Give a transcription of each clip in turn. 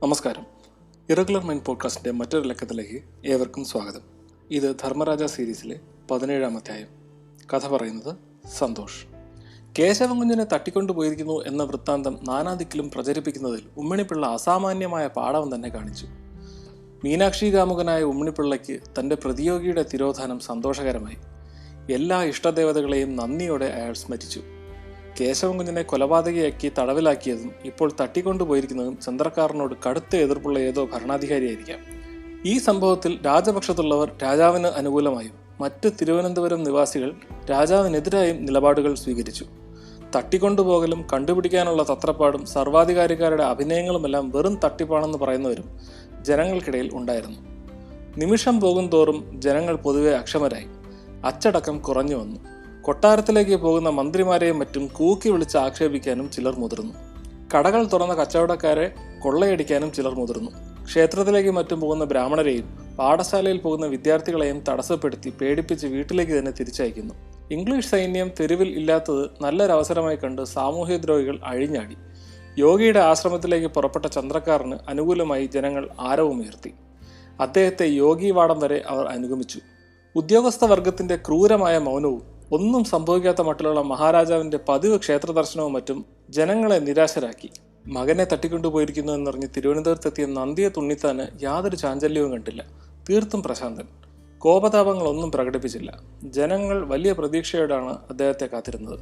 നമസ്കാരം. Irregular mind പോഡ്കാസ്റ്റിൻ്റെ മറ്റൊരു ലക്കത്തിലേക്ക് ഏവർക്കും സ്വാഗതം. ഇത് ധർമ്മരാജ സീരീസിലെ 17-ാം അധ്യായം. കഥ പറയുന്നത് സന്തോഷ്. കേശവൻകുഞ്ഞിനെ തട്ടിക്കൊണ്ടുപോയിരിക്കുന്നു എന്ന വൃത്താന്തം നാനാദിക്കിലും പ്രചരിപ്പിക്കുന്നതിൽ ഉമ്മിണിപ്പിള്ള അസാമാന്യമായ പാടവം തന്നെ കാണിച്ചു. മീനാക്ഷി കാമുകനായ ഉമ്മിണിപ്പിള്ളയ്ക്ക് തൻ്റെ പ്രതിയോഗിയുടെ തിരോധാനം സന്തോഷകരമായി. എല്ലാ ഇഷ്ടദേവതകളെയും നന്ദിയോടെ അയാൾ സ്മരിച്ചു. കേശവൻകുഞ്ഞിനെ കൊലപാതകയാക്കി തടവിലാക്കിയതും ഇപ്പോൾ തട്ടിക്കൊണ്ടുപോയിരിക്കുന്നതും ചന്ദ്രക്കാരനോട് കടുത്ത എതിർപ്പുള്ള ഏതോ ഭരണാധികാരിയായിരിക്കാം. ഈ സംഭവത്തിൽ രാജപക്ഷത്തുള്ളവർ രാജാവിന് അനുകൂലമായും മറ്റ് തിരുവനന്തപുരം നിവാസികൾ രാജാവിനെതിരായും നിലപാടുകൾ സ്വീകരിച്ചു. തട്ടിക്കൊണ്ടുപോകലും കണ്ടുപിടിക്കാനുള്ള തത്രപ്പാടും സർവാധികാരിക്കാരുടെ അഭിനയങ്ങളുമെല്ലാം വെറും തട്ടിപ്പാണെന്ന് പറയുന്നവരും ജനങ്ങൾക്കിടയിൽ ഉണ്ടായിരുന്നു. നിമിഷം പോകും തോറും ജനങ്ങൾ പൊതുവെ അക്ഷമരായി. അച്ചടക്കം കുറഞ്ഞു വന്നു. കൊട്ടാരത്തിലേക്ക് പോകുന്ന മന്ത്രിമാരെയും മറ്റും കൂക്കി വിളിച്ച് ആക്ഷേപിക്കാനും ചിലർ മുതിർന്നു. കടകൾ തുറന്ന കച്ചവടക്കാരെ കൊള്ളയടിക്കാനും ചിലർ മുതിർന്നു. ക്ഷേത്രത്തിലേക്ക് മറ്റും പോകുന്ന ബ്രാഹ്മണരെയും പാഠശാലയിൽ പോകുന്ന വിദ്യാർത്ഥികളെയും തടസ്സപ്പെടുത്തി പേടിപ്പിച്ച് വീട്ടിലേക്ക് തന്നെ തിരിച്ചയക്കുന്നു. ഇംഗ്ലീഷ് സൈന്യം തെരുവിൽ ഇല്ലാത്തത് നല്ലൊരവസരമായി കണ്ട് സാമൂഹ്യദ്രോഹികൾ അഴിഞ്ഞാടി. യോഗിയുടെ ആശ്രമത്തിലേക്ക് പുറപ്പെട്ട ചന്ദ്രക്കാരന് അനുകൂലമായി ജനങ്ങൾ ആരവമുയർത്തി. അദ്ദേഹത്തെ യോഗിവാടം വരെ അവർ അനുഗമിച്ചു. ഉദ്യോഗസ്ഥ വർഗത്തിന്റെ ക്രൂരമായ മൗനവും ഒന്നും സംഭവിക്കാത്ത മട്ടിലുള്ള മഹാരാജാവിന്റെ പതിവ് ക്ഷേത്ര ദർശനവും മറ്റും ജനങ്ങളെ നിരാശരാക്കി. മകനെ തട്ടിക്കൊണ്ടുപോയിരിക്കുന്നു എന്നറിഞ്ഞ് തിരുവനന്തപുരത്തെത്തിയ നന്ദിയ തുണ്ണിത്താന് യാതൊരു ചാഞ്ചല്യവും കണ്ടില്ല. തീർത്തും പ്രശാന്തൻ. കോപതാപങ്ങളൊന്നും പ്രകടിപ്പിച്ചില്ല. ജനങ്ങൾ വലിയ പ്രതീക്ഷയോടാണ് അദ്ദേഹത്തെ കാത്തിരുന്നത്.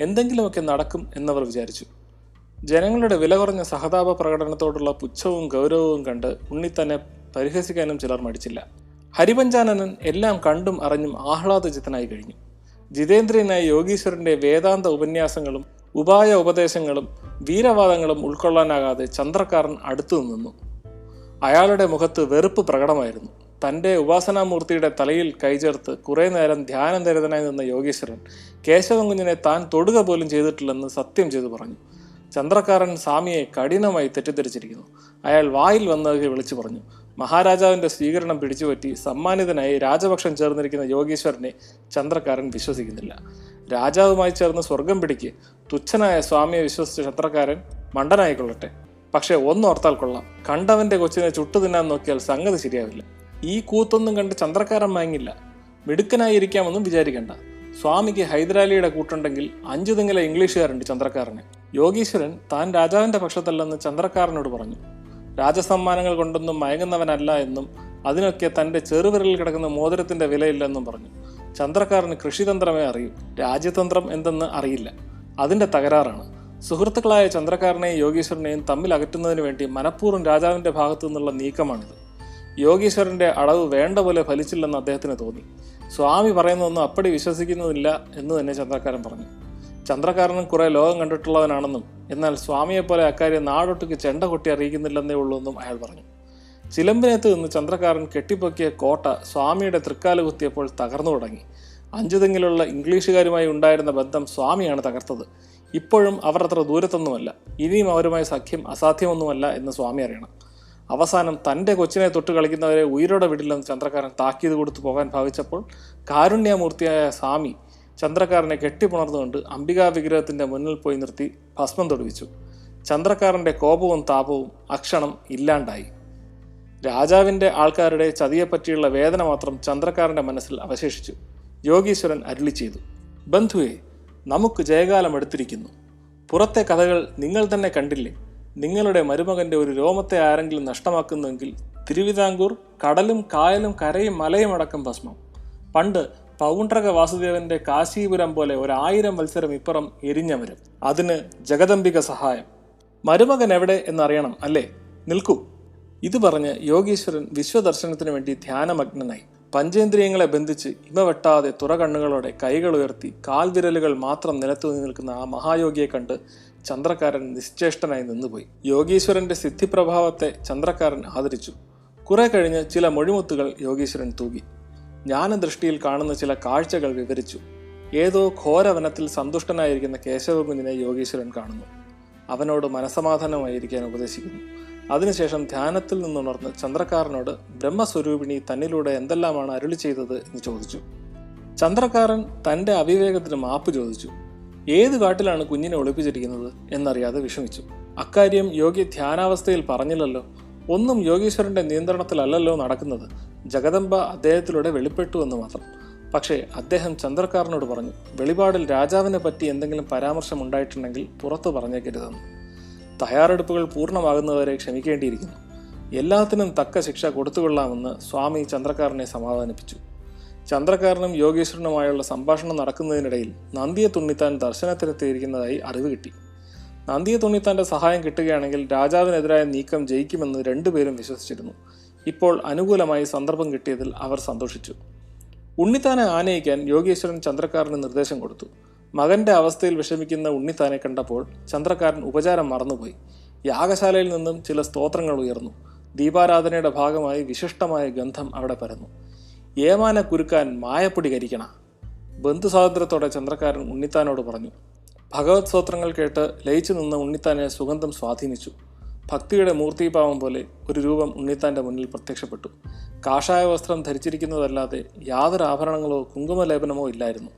എന്തെങ്കിലുമൊക്കെ നടക്കും എന്നവർ വിചാരിച്ചു. ജനങ്ങളുടെ വില കുറഞ്ഞ സഹതാപ പ്രകടനത്തോടുള്ള പുച്ഛവും ഗൗരവവും കണ്ട് ഉണ്ണിത്താനെ പരിഹസിക്കാനും ചിലർ മടിച്ചില്ല. ഹരിപഞ്ചാനനൻ എല്ലാം കണ്ടും അറിഞ്ഞും ആഹ്ലാദചിത്തനായി കഴിഞ്ഞു. ജിതേന്ദ്രിയനായ യോഗീശ്വരന്റെ വേദാന്ത ഉപന്യാസങ്ങളും ഉപായ ഉപദേശങ്ങളും വീരവാദങ്ങളും ഉൾക്കൊള്ളാനാകാതെ ചന്ദ്രക്കാരൻ അടുത്തു നിന്നു. അയാളുടെ മുഖത്ത് വെറുപ്പ് പ്രകടമായിരുന്നു. തൻ്റെ ഉപാസനാമൂർത്തിയുടെ തലയിൽ കൈചേർത്ത് കുറെ നേരം ധ്യാനനിരതനായി നിന്ന യോഗീശ്വരൻ കേശവൻകുഞ്ഞിനെ താൻ തൊടുക പോലും ചെയ്തിട്ടില്ലെന്ന് സത്യം ചെയ്തു പറഞ്ഞു. ചന്ദ്രക്കാരൻ സ്വാമിയെ കഠിനമായി തെറ്റിദ്ധരിച്ചിരിക്കുന്നു. അയാൾ വായിൽ വന്നതൊക്കെ വിളിച്ചു പറഞ്ഞു. മഹാരാജാവിന്റെ സ്വീകരണം പിടിച്ചുപറ്റി സമ്മാനിതനായി രാജപക്ഷം ചേർന്നിരിക്കുന്ന യോഗീശ്വരനെ ചന്ദ്രക്കാരൻ വിശ്വസിക്കുന്നില്ല. രാജാവുമായി ചേർന്ന് സ്വർഗം പിടിക്ക് തുച്ഛനായ സ്വാമിയെ വിശ്വസിച്ച ചന്ദ്രക്കാരൻ മണ്ടനായിക്കൊള്ളട്ടെ. പക്ഷെ ഒന്നോർത്താൽ കൊള്ളാം, കണ്ടവന്റെ കൊച്ചിനെ ചുട്ടു തിന്നാൻ നോക്കിയാൽ സംഗതി ശരിയാവില്ല. ഈ കൂത്തൊന്നും കണ്ട് ചന്ദ്രക്കാരൻ വാങ്ങില്ല. മിടുക്കനായിരിക്കാമെന്നും വിചാരിക്കണ്ട. സ്വാമിക്ക് ഹൈദരാലിയുടെ കൂട്ടുണ്ടെങ്കിൽ 5 തിങ്ങിലെ ഇംഗ്ലീഷുകാരുണ്ട് ചന്ദ്രക്കാരന്. യോഗീശ്വരൻ താൻ രാജാവിന്റെ പക്ഷത്തല്ലെന്ന് ചന്ദ്രക്കാരനോട് പറഞ്ഞു. രാജസമ്മാനങ്ങൾ കൊണ്ടൊന്നും മയങ്ങുന്നവനല്ല എന്നും അതിനൊക്കെ തൻ്റെ ചെറുവിരലിൽ കിടക്കുന്ന മോതിരത്തിന്റെ വിലയില്ലെന്നും പറഞ്ഞു. ചന്ദ്രക്കാരന് കൃഷിതന്ത്രമേ അറിയൂ, രാജ്യതന്ത്രം എന്തെന്ന് അറിയില്ല. അതിന്റെ തകരാറാണ്. സുഹൃത്തുക്കളായ ചന്ദ്രക്കാരനെയും യോഗീശ്വരനെയും തമ്മിൽ അകറ്റുന്നതിന് വേണ്ടി മനഃപൂർവ്വം രാജാവിന്റെ ഭാഗത്തു നിന്നുള്ള നീക്കമാണിത്. യോഗീശ്വരന്റെ അടവ് വേണ്ട പോലെ ഫലിച്ചില്ലെന്ന് അദ്ദേഹത്തിന് തോന്നി. സ്വാമി പറയുന്നതൊന്നും അപ്പടി വിശ്വസിക്കുന്നില്ല എന്ന് തന്നെ ചന്ദ്രക്കാരൻ പറഞ്ഞു. ചന്ദ്രക്കാരനും കുറെ ലോകം കണ്ടിട്ടുള്ളവനാണെന്നും എന്നാൽ സ്വാമിയെപ്പോലെ അക്കാര്യം നാടൊട്ടുക്ക് ചെണ്ട കൊട്ടി അറിയിക്കുന്നില്ലെന്നേ ഉള്ളൂ എന്നും അയാൾ പറഞ്ഞു. ചിലമ്പിനകത്ത് നിന്ന് ചന്ദ്രക്കാരൻ കെട്ടിപ്പൊക്കിയ കോട്ട സ്വാമിയുടെ തൃക്കാല് കുത്തിയപ്പോൾ തകർന്നു തുടങ്ങി. 5 തെങ്ങിലുള്ള ഇംഗ്ലീഷുകാരുമായി ഉണ്ടായിരുന്ന ബന്ധം സ്വാമിയാണ് തകർത്തത്. ഇപ്പോഴും അവർ അത്ര ദൂരത്തൊന്നുമല്ല. ഇനിയും അവരുമായി സഖ്യം അസാധ്യമൊന്നുമല്ല എന്ന് സ്വാമി അറിയണം. അവസാനം തൻ്റെ കൊച്ചിനെ തൊട്ട് കളിക്കുന്നവരെ ഉയിരോടെ വിടില്ലെന്ന് ചന്ദ്രക്കാരൻ താക്കീത് കൊടുത്തു പോകാൻ ഭാവിച്ചപ്പോൾ കാരുണ്യമൂർത്തിയായ സ്വാമി ചന്ദ്രക്കാരനെ കെട്ടിപ്പുണർന്നുകൊണ്ട് അംബികാ വിഗ്രഹത്തിന്റെ മുന്നിൽ പോയി നിർത്തി ഭസ്മം തൊടുവിച്ചു. ചന്ദ്രക്കാരന്റെ കോപവും താപവും അക്ഷണം ഇല്ലാണ്ടായി. രാജാവിന്റെ ആൾക്കാരുടെ ചതിയെപ്പറ്റിയുള്ള വേദന മാത്രം ചന്ദ്രക്കാരന്റെ മനസ്സിൽ അവശേഷിച്ചു. യോഗീശ്വരൻ അരുളി ചെയ്തു: ബന്ധുവേ, നമുക്ക് ജയകാലം എടുത്തിരിക്കുന്നു. പുറത്തെ കഥകൾ നിങ്ങൾ തന്നെ കണ്ടില്ലേ? നിങ്ങളുടെ മരുമകന്റെ ഒരു രോമത്തെ ആരെങ്കിലും നഷ്ടമാക്കുന്നുവെങ്കിൽ തിരുവിതാംകൂർ കടലും കായലും കരയും മലയും അടക്കം ഭസ്മം. പണ്ട് പൗണ്ഡ്രക വാസുദേവന്റെ കാശീപുരം പോലെ 1000 വത്സരം ഇപ്പുറം എരിഞ്ഞമരും. അതിന് ജഗദംബിക സഹായം. മരുമകൻ എവിടെ എന്നറിയണം അല്ലേ? നിൽക്കൂ. ഇത് പറഞ്ഞ് യോഗീശ്വരൻ വിശ്വദർശനത്തിനു വേണ്ടി ധ്യാനമഗ്നനായി. പഞ്ചേന്ദ്രിയങ്ങളെ ബന്ധിച്ച് ഇമവെട്ടാതെ തുറകണ്ണുകളോടെ കൈകൾ ഉയർത്തി കാൽവിരലുകൾ മാത്രം നിലത്തു നിൽക്കുന്ന ആ മഹായോഗിയെ കണ്ട് ചന്ദ്രക്കാരൻ നിശ്ചേഷ്ടനായി നിന്നുപോയി. യോഗീശ്വരന്റെ സിദ്ധിപ്രഭാവത്തെ ചന്ദ്രക്കാരൻ ആദരിച്ചു. കുറെ കഴിഞ്ഞ് ചില മൊഴിമുത്തുകൾ യോഗീശ്വരൻ തൂകി. ജ്ഞാനദൃഷ്ടിയിൽ കാണുന്ന ചില കാഴ്ചകൾ വിവരിച്ചു. ഏതോ ഘോരവനത്തിൽ സന്തുഷ്ടനായിരിക്കുന്ന കേശവകുഞ്ഞിനെ യോഗീശ്വരൻ കാണുന്നു. അവനോട് മനസമാധാനമായിരിക്കാൻ ഉപദേശിക്കുന്നു. അതിനുശേഷം ധ്യാനത്തിൽ നിന്നുണർന്ന് ചന്ദ്രക്കാരനോട് ബ്രഹ്മസ്വരൂപിണി തന്നിലൂടെ എന്തെല്ലാമാണ് അരുളി ചെയ്തത് എന്ന് ചോദിച്ചു. ചന്ദ്രക്കാരൻ തൻ്റെ അവിവേകത്തിന് മാപ്പ് ചോദിച്ചു. ഏത് കാട്ടിലാണ് കുഞ്ഞിനെ ഒളിപ്പിച്ചിരിക്കുന്നത് എന്നറിയാതെ വിഷമിച്ചു. അക്കാര്യം യോഗി ധ്യാനാവസ്ഥയിൽ പറഞ്ഞില്ലല്ലോ. ഒന്നും യോഗീശ്വരൻ്റെ നിയന്ത്രണത്തിലല്ലല്ലോ നടക്കുന്നത്. ജഗദംബ അദ്ദേഹത്തിലൂടെ വെളിപ്പെട്ടു എന്ന് മാത്രം. പക്ഷേ അദ്ദേഹം ചന്ദ്രക്കാരനോട് പറഞ്ഞു, വെളിപാടിൽ രാജാവിനെ പറ്റി എന്തെങ്കിലും പരാമർശം ഉണ്ടായിട്ടുണ്ടെങ്കിൽ പുറത്തു പറഞ്ഞേക്കരുതെന്ന്. തയ്യാറെടുപ്പുകൾ പൂർണ്ണമാകുന്നവരെ ക്ഷമിക്കേണ്ടിയിരിക്കുന്നു. എല്ലാത്തിനും തക്ക ശിക്ഷ കൊടുത്തുകൊള്ളാമെന്ന് സ്വാമി ചന്ദ്രക്കാരനെ സമാധാനിപ്പിച്ചു. ചന്ദ്രക്കാരനും യോഗീശ്വരനുമായുള്ള സംഭാഷണം നടക്കുന്നതിനിടയിൽ നന്ദിയെ തുണ്ണിത്താൻ ദർശനത്തിനെത്തിയിരിക്കുന്നതായി അറിവ് കിട്ടി. നന്ദിയെ തുണ്ണിത്താൻ്റെ സഹായം കിട്ടുകയാണെങ്കിൽ രാജാവിനെതിരായ നീക്കം ജയിക്കുമെന്ന് രണ്ടുപേരും വിശ്വസിച്ചിരുന്നു. ഇപ്പോൾ അനുകൂലമായി സന്ദർഭം കിട്ടിയതിൽ അവർ സന്തോഷിച്ചു. ഉണ്ണിത്താനെ ആനയിക്കാൻ യോഗീശ്വരൻ ചന്ദ്രക്കാരന് നിർദ്ദേശം കൊടുത്തു. മകന്റെ അവസ്ഥയിൽ വിഷമിക്കുന്ന ഉണ്ണിത്താനെ കണ്ടപ്പോൾ ചന്ദ്രക്കാരൻ ഉപചാരം മറന്നുപോയി. യാഗശാലയിൽ നിന്നും ചില സ്തോത്രങ്ങൾ ഉയർന്നു. ദീപാരാധനയുടെ ഭാഗമായി വിശിഷ്ടമായ ഗന്ധം അവിടെ പരന്നു. ഏമാനെ കുരുക്കാൻ മായപ്പൊടി കരിക്കണ. ബന്ധുസ്വാതന്ത്ര്യത്തോടെ ചന്ദ്രക്കാരൻ ഉണ്ണിത്താനോട് പറഞ്ഞു. ഭഗവത് സ്തോത്രങ്ങൾ കേട്ട് ലയിച്ചു നിന്ന ഉണ്ണിത്താനെ സുഗന്ധം സ്വാധീനിച്ചു. ഭക്തിയുടെ മൂർത്തിഭാവം പോലെ ഒരു രൂപം ഉണ്ണിത്താൻ്റെ മുന്നിൽ പ്രത്യക്ഷപ്പെട്ടു. കാഷായ വസ്ത്രം ധരിച്ചിരിക്കുന്നതല്ലാതെ യാതൊരു ആഭരണങ്ങളോ കുങ്കുമലേപനമോ ഇല്ലായിരുന്നു.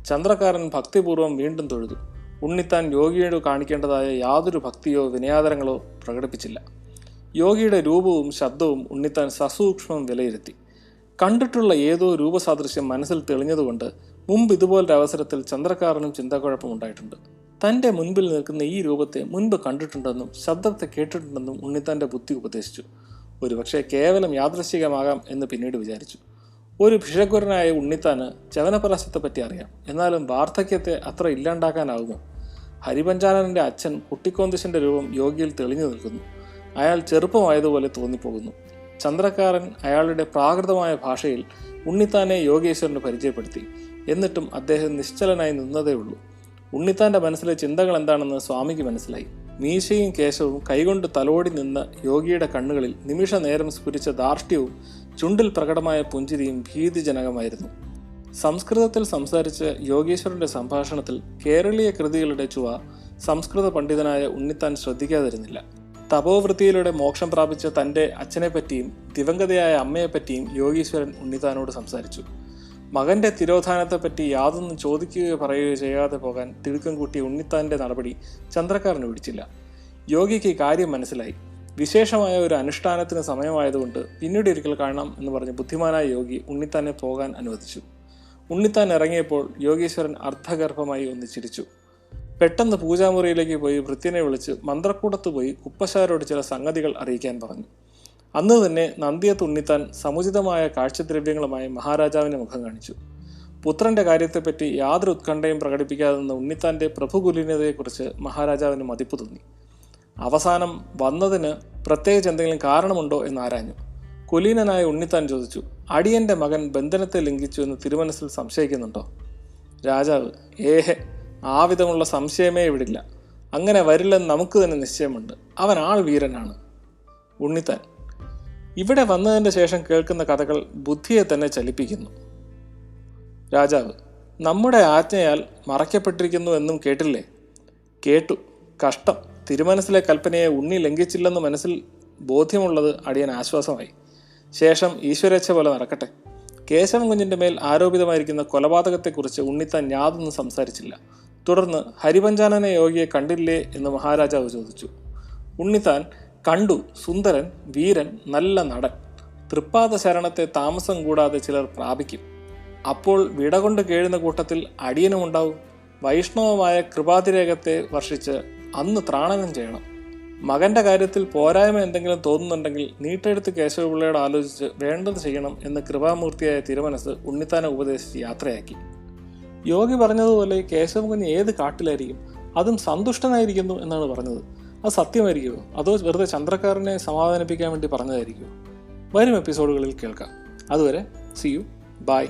ചന്ദ്രക്കാരൻ ഭക്തിപൂർവ്വം വീണ്ടും തൊഴുതു. ഉണ്ണിത്താൻ യോഗിയോട് കാണിക്കേണ്ടതായ യാതൊരു ഭക്തിയോ വിനയാദരങ്ങളോ പ്രകടിപ്പിച്ചില്ല. യോഗിയുടെ രൂപവും ശബ്ദവും ഉണ്ണിത്താൻ സസൂക്ഷ്മം വിലയിരുത്തി. കണ്ടിട്ടുള്ള ഏതോ രൂപസാദൃശ്യം മനസ്സിൽ തെളിഞ്ഞതുകൊണ്ട് മുമ്പ് ഇതുപോലൊരു അവസരത്തിൽ ചന്ദ്രക്കാരനും ചിന്താക്കുഴപ്പമുണ്ടായിട്ടുണ്ട്. തൻ്റെ മുൻപിൽ നിൽക്കുന്ന ഈ രൂപത്തെ മുൻപ് കണ്ടിട്ടുണ്ടെന്നും ശബ്ദത്തെ കേട്ടിട്ടുണ്ടെന്നും ഉണ്ണിത്താൻ്റെ ബുദ്ധി ഉപദേശിച്ചു. ഒരുപക്ഷെ കേവലം യാദൃശ്ചികമാകാം എന്ന് പിന്നീട് വിചാരിച്ചു. ഒരു ഭിഷഗ്വരനായ ഉണ്ണിത്താന് ചവനപ്രാശത്തെപ്പറ്റി അറിയാം. എന്നാലും വാർദ്ധക്യത്തെ അത്ര ഇല്ലാണ്ടാക്കാനാവുമോ? ഹരിപഞ്ചാനൻ്റെ അച്ഛൻ കുട്ടിക്കോന്തിശൻ്റെ രൂപം യോഗിയിൽ തെളിഞ്ഞു നിൽക്കുന്നു. അയാൾ ചെറുപ്പമായതുപോലെ തോന്നിപ്പോകുന്നു. ചന്ദ്രക്കാരൻ അയാളുടെ പ്രാകൃതമായ ഭാഷയിൽ ഉണ്ണിത്താനെ യോഗീശ്വരന് പരിചയപ്പെടുത്തി. എന്നിട്ടും അദ്ദേഹം നിശ്ചലനായി നിന്നതേ ഉള്ളൂ. ഉണ്ണിത്താൻ്റെ മനസ്സിലെ ചിന്തകൾ എന്താണെന്ന് സ്വാമിക്ക് മനസ്സിലായി. മീശയും കേശവും കൈകൊണ്ട് തലോടി നിന്ന യോഗിയുടെ കണ്ണുകളിൽ നിമിഷ നേരം സ്ഫുരിച്ച ധാർഷ്ട്യവും ചുണ്ടിൽ പ്രകടമായ പുഞ്ചിരിയും ഭീതിജനകമായിരുന്നു. സംസ്കൃതത്തിൽ സംസാരിച്ച യോഗീശ്വരന്റെ സംഭാഷണത്തിൽ കേരളീയ കൃതികളുടെ ചുവ സംസ്കൃത പണ്ഡിതനായ ഉണ്ണിത്താൻ ശ്രദ്ധിക്കാതിരുന്നില്ല. തപോവൃത്തിയിലൂടെ മോക്ഷം പ്രാപിച്ച തൻ്റെ അച്ഛനെപ്പറ്റിയും ദിവംഗതയായ അമ്മയെപ്പറ്റിയും യോഗീശ്വരൻ ഉണ്ണിത്താനോട് സംസാരിച്ചു. മകന്റെ തിരോധാനത്തെപ്പറ്റി യാതൊന്നും ചോദിക്കുകയോ പറയുകയോ ചെയ്യാതെ പോകാൻ തിടുക്കം കൂട്ടിയ ഉണ്ണിത്താൻ്റെ നടപടി ചന്ദ്രക്കാരന് പിടിച്ചില്ല. യോഗിക്ക് കാര്യം മനസ്സിലായി. വിശേഷമായ ഒരു അനുഷ്ഠാനത്തിന് സമയമായതുകൊണ്ട് പിന്നീട് ഒരിക്കൽ കാണാം എന്ന് പറഞ്ഞ് ബുദ്ധിമാനായ യോഗി ഉണ്ണിത്താനെ പോകാൻ അനുവദിച്ചു. ഉണ്ണിത്താൻ ഇറങ്ങിയപ്പോൾ യോഗീശ്വരൻ അർദ്ധഗർഭമായി ഒന്ന് ചിരിച്ചു. പെട്ടെന്ന് പൂജാമുറിയിലേക്ക് പോയി ഭൃത്യനെ വിളിച്ച് മന്ത്രക്കൂടത്ത് പോയി കുപ്പശാരോട് ചില സംഗതികൾ അറിയിക്കാൻ പറഞ്ഞു. അന്ന് തന്നെ നന്ദിയത്ത് ഉണ്ണിത്താൻ സമുചിതമായ കാഴ്ചദ്രവ്യങ്ങളുമായി മഹാരാജാവിനെ മുഖം കാണിച്ചു. പുത്രന്റെ കാര്യത്തെപ്പറ്റി യാതൊരു ഉത്കണ്ഠയും പ്രകടിപ്പിക്കാതെ നിന്ന ഉണ്ണിത്താൻ്റെ പ്രഭുകുലീനതയെക്കുറിച്ച് മഹാരാജാവിന് മതിപ്പ് തോന്നി. അവസാനം വന്നതിന് പ്രത്യേകിച്ച് എന്തെങ്കിലും കാരണമുണ്ടോ എന്ന് ആരാഞ്ഞു. കുലീനനായ ഉണ്ണിത്താൻ ചോദിച്ചു, അടിയന്റെ മകൻ ബന്ധനത്തെ ലംഘിച്ചു എന്ന് തിരുമനസ്സിൽ സംശയിക്കുന്നുണ്ടോ? രാജാവ്, ഏഹെ, ആ വിധമുള്ള സംശയമേ ഇവിടില്ല. അങ്ങനെ വരില്ലെന്ന് നമുക്ക് തന്നെ നിശ്ചയമുണ്ട്. അവൻ ആൾ വീരനാണ്. ഉണ്ണിത്താൻ, ഇവിടെ വന്നതിൻ്റെ ശേഷം കേൾക്കുന്ന കഥകൾ ബുദ്ധിയെ തന്നെ ചലിപ്പിക്കുന്നു. രാജാവ്, നമ്മുടെ ആജ്ഞയാൽ മറയ്ക്കപ്പെട്ടിരിക്കുന്നു എന്നും കേട്ടില്ലേ? കേട്ടു. കഷ്ടം. തിരുമനസ്സിലെ കൽപ്പനയെ ഉണ്ണി ലംഘിച്ചില്ലെന്ന് മനസ്സിൽ ബോധ്യമുള്ളത് അടിയൻ ആശ്വാസമായി. ശേഷം ഈശ്വരേച്ഛ പോലെ നടക്കട്ടെ. കേശവൻ കുഞ്ഞിൻ്റെ മേൽ ആരോപിതമായിരിക്കുന്ന കൊലപാതകത്തെക്കുറിച്ച് ഉണ്ണിത്താൻ യാതൊന്നും സംസാരിച്ചില്ല. തുടർന്ന് ഹരിപഞ്ചാനന യോഗിയെ കണ്ടില്ലേ എന്ന് മഹാരാജാവ് ചോദിച്ചു. ഉണ്ണിത്താൻ, കണ്ടു. സുന്ദരൻ, വീരൻ, നല്ല നടൻ. തൃപ്പാദ ശരണത്തെ താമസം കൂടാതെ ചിലർ പ്രാപിക്കും. അപ്പോൾ വിട കൊണ്ട് കേഴുന്ന കൂട്ടത്തിൽ അടിയനുമുണ്ടാവും. വൈഷ്ണവമായ കൃപാതിരേകത്തെ വർഷിച്ച് അന്ന് ത്രാണനം ചെയ്യണം. മകന്റെ കാര്യത്തിൽ പോരായ്മ എന്തെങ്കിലും തോന്നുന്നുണ്ടെങ്കിൽ നീട്ടെടുത്ത് കേശവപിള്ളയോട് ആലോചിച്ച് വേണ്ടത് ചെയ്യണം എന്ന് കൃപാമൂർത്തിയായ തിരുമനസ് ഉണ്ണിത്താനെ ഉപദേശിച്ച് യാത്രയാക്കി. യോഗി പറഞ്ഞതുപോലെ കേശവൻ കുഞ്ഞ് ഏത് കാട്ടിലായിരിക്കും? അതും സന്തുഷ്ടനായിരിക്കുന്നു എന്നാണ് പറഞ്ഞത്. അത് സത്യമായിരിക്കുമോ? അതോ വെറുതെ ചന്ദ്രക്കാരനെ സമാധാനിപ്പിക്കാൻ വേണ്ടി പറഞ്ഞതായിരിക്കുമോ? വരും എപ്പിസോഡുകളിൽ കേൾക്കാം. അതുവരെ സി യു, ബൈ.